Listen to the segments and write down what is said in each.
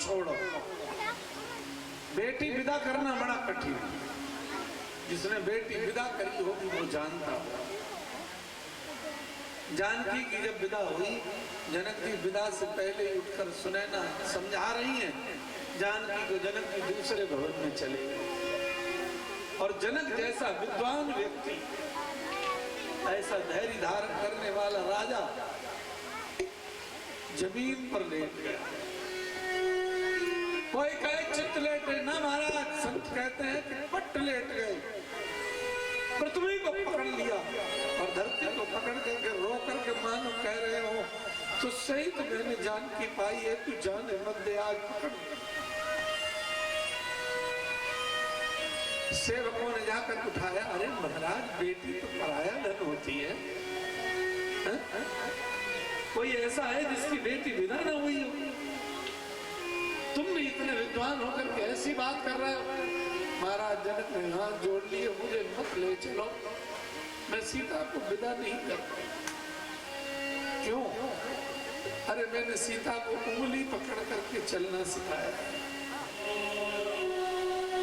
छोड़ो। बेटी विदा करना बड़ा कठिन है। जिसने बेटी विदा करी होगी वो जानता हो। जानकी की जब विदा हुई, जनक की विदा से पहले ही उठकर सुनैना समझा रही हैं जानकी को। जनक की दूसरे भवन में चले गए और जनक जैसा विद्वान व्यक्ति, ऐसा धैर्य धारण करने वाला राजा जमीन पर लेट गया। कोई कहे चित्त लेटे, ना महाराज, संत कहते हैं कि पट्ट लेट गए। पृथ्वी को पकड़ लिया और धरती को पकड़ करके रो करके मानो कह रहे हो तुझसे ही तो मैंने जानकी पाई है, तू जाने मत दे, आज पकड़। सेवकों ने जाकर उठाया। अरे महाराज, बेटी तो पराया धन होती है, हा? कोई ऐसा है जिसकी बेटी विदा ना हुई हो? तुम भी इतने विद्वान होकर के ऐसी बात कर रहे हो। महाराज जनक ने हाथ जोड़ लिए, मुझे मत ले चलो, मैं सीता को विदा नहीं करता। क्यों? अरे मैंने सीता को उंगली पकड़ करके चलना सिखाया।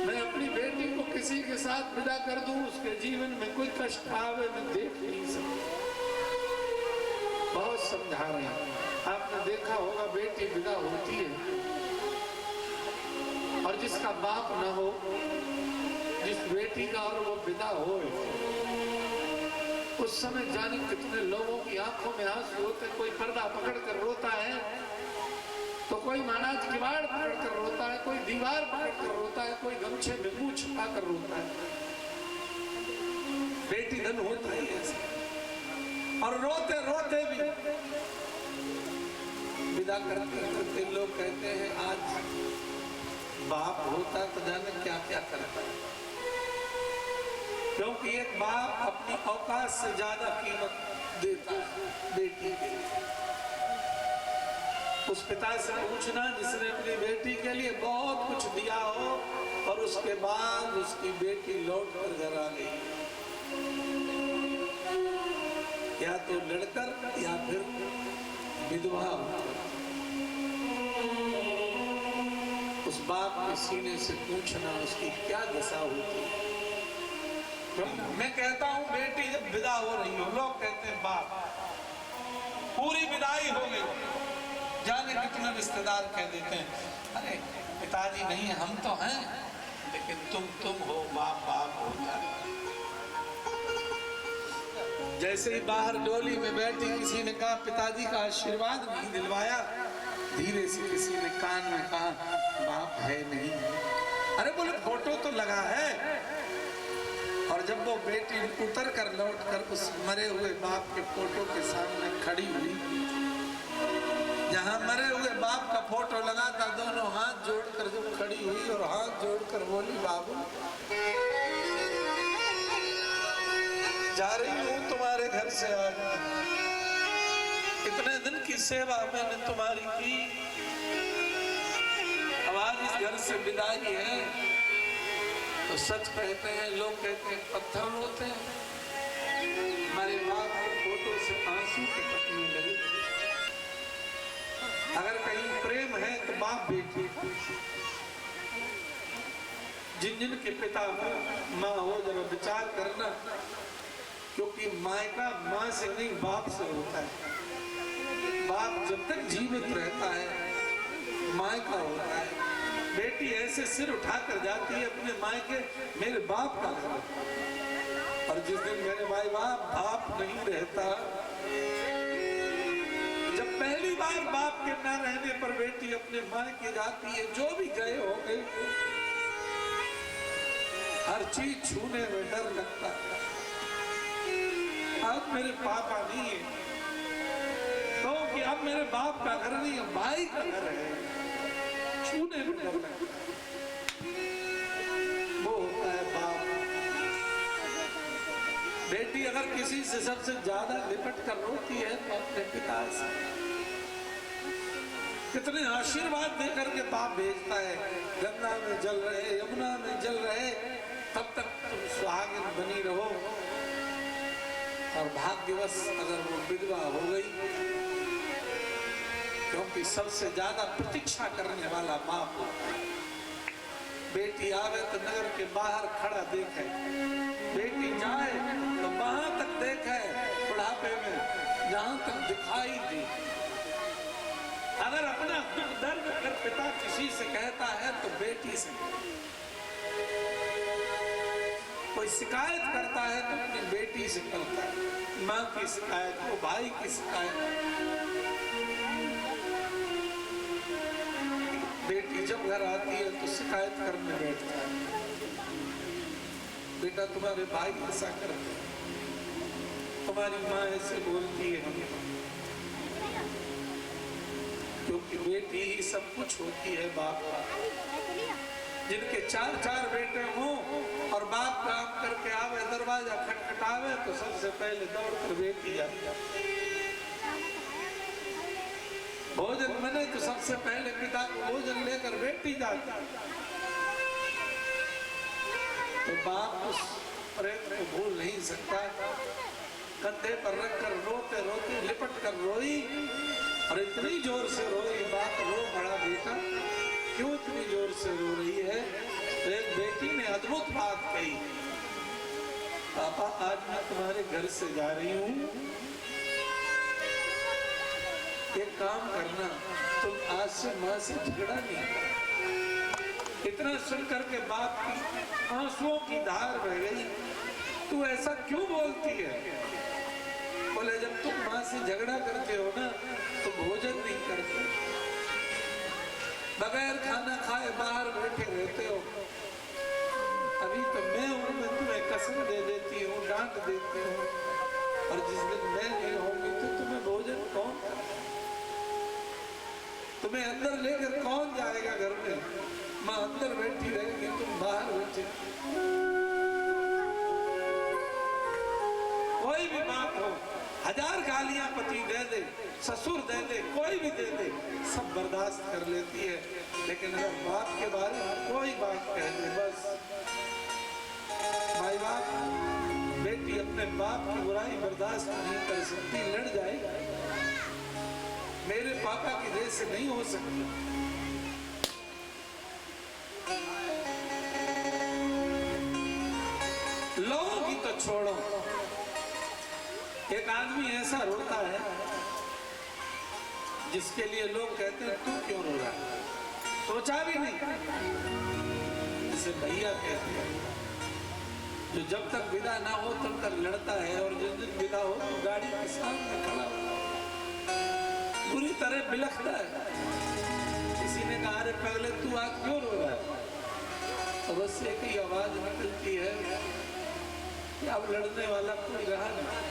मैं अपनी बेटी को किसी के साथ विदा कर दूं, उसके जीवन में कोई कष्ट आवे मैं देख नहीं सकता। बहुत समझा रहे हैं। आपने देखा होगा बेटी विदा होती है और जिसका बाप न हो, जिस बेटी का और वो विदा हो, उस समय जाने कितने लोगों की आंखों में आंसू होते। कोई पर्दा पकड़ कर रोता है तो कोई महाराज किवाड़ पकड़ कर रोता है, कोई दीवार पकड़ कर रोता है, कोई गमछे में मुंह छुपा कर रोता है। बेटी धन होता ही ऐसा। और रोते रोते भी विदा करते करते लोग कहते हैं आज बाप होता तो जाने क्या क्या करता है। क्योंकि एक बाप अपनी औकात से ज्यादा कीमत देता है बेटी के लिए। उस पिता से पूछना जिसने अपनी बेटी के लिए बहुत कुछ दिया हो और उसके बाद उसकी बेटी लौट कर घर आ गई, या तो लड़कर या फिर विधवा होकर। उस बाप के सीने से पूछना उसकी क्या दशा होती है। मैं कहता हूं बेटी जब विदा हो रही हो, लोग कहते हैं बाप पूरी विदाई हो गई, जाने कितने रिश्तेदार कह देते हैं अरे पिताजी नहीं हम तो हैं, लेकिन तुम हो, बाप बाप होता है। जैसे ही बाहर डोली में बैठी किसी ने कहा पिताजी का आशीर्वाद नहीं दिलवाया, धीरे से किसी ने कान में कहा बाप है नहीं। अरे बोले फोटो तो लगा है। और जब वो बेटी उतर कर लौट कर उस मरे हुए बाप के फोटो के सामने खड़ी हुई, जहां मरे हुए बाप का फोटो लगा था, दोनों हाथ जोड़कर जब खड़ी हुई और हाथ जोड़कर बोली बाबू जा रही हूं तुम्हारे घर से, आज इतने दिन की सेवा मैंने तुम्हारी की, अब आज इस घर से विदाई है। तो सच कहते हैं, लोग कहते हैं पत्थर रोते हैं, हमारे बाप के फोटो से आंसू टपकने लगे। अगर कहीं प्रेम है तो बाप बेटी, जिन जिन के पिता हो माँ हो, जरा विचार करना, क्योंकि मायका माँ से नहीं बाप से होता है। बाप जब तक जीवित रहता है मायका होता है। बेटी ऐसे सिर उठाकर जाती है अपने मायके, मेरे बाप का घर। और जिस दिन मेरे माई बाप नहीं रहता, जब पहली बार बाप के न रहने पर बेटी अपने मायके जाती है, जो भी गए होंगे हर चीज छूने में डर लगता है। अब मेरे पापा नहीं है तो कि अब मेरे बाप का घर नहीं है, भाई का घर है, छूने में डर लगता है। वो होता है बाप। बेटी अगर किसी से सबसे ज्यादा लिपट कर रोती है तो अपने पिता से। कितने आशीर्वाद देकर के बाप भेजता है, गंगा में जल रहे, यमुना में जल रहे, तब तक तुम सुहागिन बनी रहो। और भाग्यवश अगर वो विधवा हो गई क्योंकि सबसे ज्यादा प्रतीक्षा करने वाला बाप होता है। बेटी आवे तो नगर के बाहर खड़ा देखे, बेटी जाए तो वहां तक देखे बुढ़ापे में जहां तक दिखाई दे। अगर अपना दुख दर्द अगर पिता किसी से कहता है तो बेटी से, कोई शिकायत करता है तो अपनी बेटी से करता है, माँ की शिकायत हो, भाई की शिकायत। बेटी जब घर आती है तो शिकायत करने बैठता है, बेटा तुम्हारे भाई ऐसा करते, तुम्हारी माँ ऐसे बोलती है हमें। क्योंकि बेटी ही सब कुछ होती है बाप का। जिनके चार चार बेटे हों और बाप काम करके आवे, दरवाजा खटखटावे तो सबसे पहले दौड़कर बेटी जाती है। भोजन बने तो सबसे पहले पिता को भोजन लेकर बेटी जाती है। तो बाप उस प्रेम को भूल नहीं सकता। कंधे पर रखकर रोते रोते लिपट कर रोई और इतनी जोर से रोई, बाप रो बड़ा बेटा क्यों इतनी जोर से रो रही है? तो एक बेटी ने अद्भुत बात कही, पापा आज मैं तुम्हारे घर से जा रही हूँ, एक काम करना, तुम आज से माँ से झगड़ा नहीं करना। इतना सुन करके बाप की आंसुओं की धार बह गई। तू ऐसा क्यों बोलती है? बोले जब तुम माँ से झगड़ा करते हो ना तो भोजन नहीं करते, बगैर खाना खाए बाहर बैठे रहते हो। अभी तो मैं हूं, मैं तुम्हें कसम दे देती हूँ, डांट देती हूँ, और जिस दिन मैं नहीं होंगी तो तुम्हें भोजन कौन करे? तुम्हें अंदर लेकर कौन जाएगा घर में? माँ अंदर बैठी रहेगी, तुम बाहर बैठे। कोई भी बात हो, हजार गालियां पति दे दे, ससुर दे दे, कोई भी दे दे, सब बर्दाश्त कर लेती है। लेकिन अगर बाप के बारे में कोई बात कह दे, बस भाई बाप, बेटी अपने बाप की बुराई बर्दाश्त नहीं कर सकती, लड़ जाएगी। मेरे पापा की देह से नहीं हो सकती। लोगों की तो छोड़ो, एक आदमी ऐसा रोता है जिसके लिए लोग कहते हैं तू क्यों रो रहा है? सोचा भी नहीं। जिसे भैया कहते हैं, जो जब तक विदा ना हो तब तक लड़ता है, और जिस दिन विदा हो तो गाड़ी के सामने खड़ा हो पूरी तरह बिलखता है। किसी ने कहा अरे पगले तू आज क्यों रो रहा है? तो बस एक ही आवाज निकलती है कि अब लड़ने वाला कोई रहा नहीं,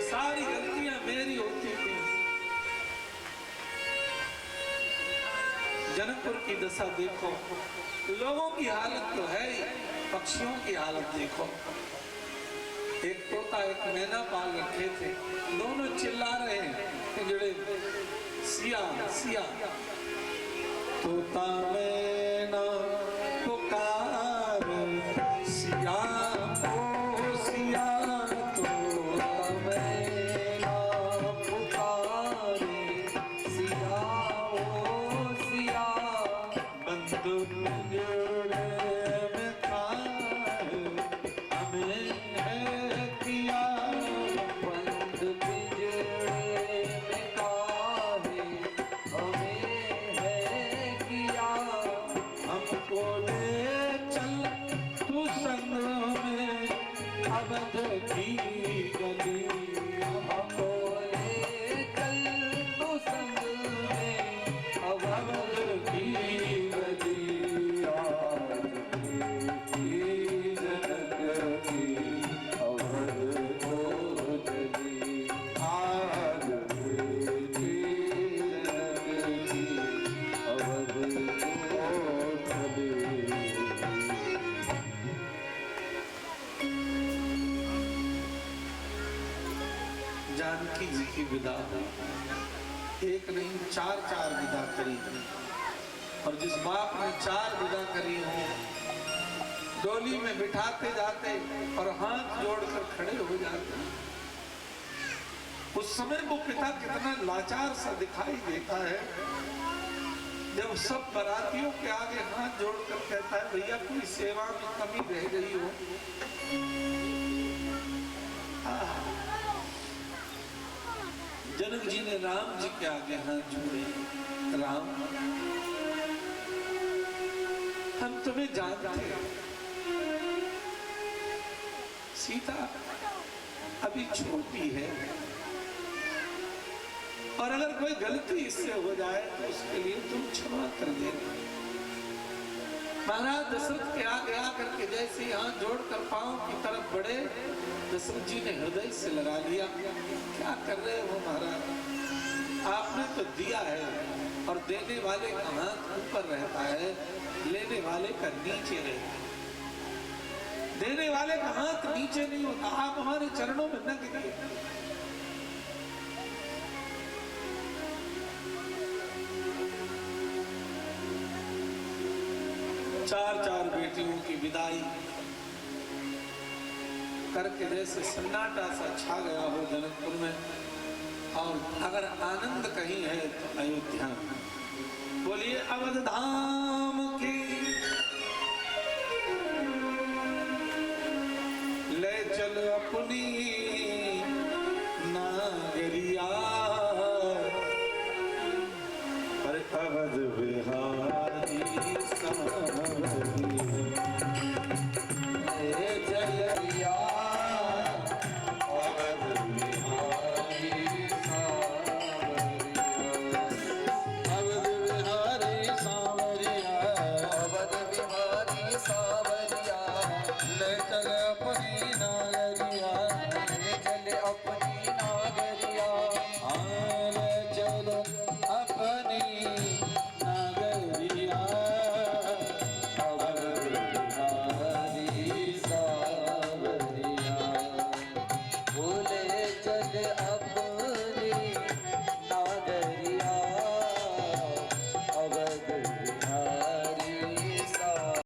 सारी गलतियां मेरी होती थी। जनकपुर की दशा देखो, लोगों की हालत तो है ही, पक्षियों की हालत देखो। एक तोता एक मैना पाल रखे थे, दोनों चिल्ला रहे हैं पिंजड़े में, सिया सिया। तोता मैना पुकार सिया, ओ सिया, तोता मैना पुकार सिया, ओ सिया। बंद पिंजड़े में खाए हमें है किया, बंद पिंजड़े में काहे हमें है किया। हमको ले चल तू संग में अवध की गली, हमको ले चल तू संग में अवध की गली। आज की जनक की अवध को चली, आज की जनक की अवध को चली। जानकी जी की विदा एक नहीं चार चार विदा करी, और जिस बाप ने चार विदा करी हो, डोली में बिठाते जाते और हाथ जोड़कर खड़े हो जाते। उस समय वो पिता कितना लाचार सा दिखाई देता है जब सब बारातियों के आगे हाथ जोड़कर कहता है भैया कोई सेवा में कमी रह गई हो। जनक जी ने राम जी के आगे हाथ जोड़े, राम हम तुम्हें जानते हैं, सीता अभी छोटी है और अगर कोई गलती इससे हो जाए तो उसके लिए तुम क्षमा कर देना। महाराज दशरथ के आगे आकर के जैसे हाथ जोड़कर पांव की तरफ बढ़े, दशरथ जी ने हृदय से लगा लिया, क्या कर रहे हो महाराज, आपने तो दिया है और देने वाले का हाथ ऊपर रहता है, लेने वाले का नीचे रहता है। देने वाले का हाथ नीचे नहीं होता, आप हमारे चरणों में न गिरिए। चार बेटियों की विदाई करके जैसे सन्नाटा सा छा गया हो जनकपुर में, और अगर आनंद कहीं है तो अयोध्या में। बोलिए अवध धाम की, ले चल अपनी नागरिया, पर अवध बिहारी सावरिया।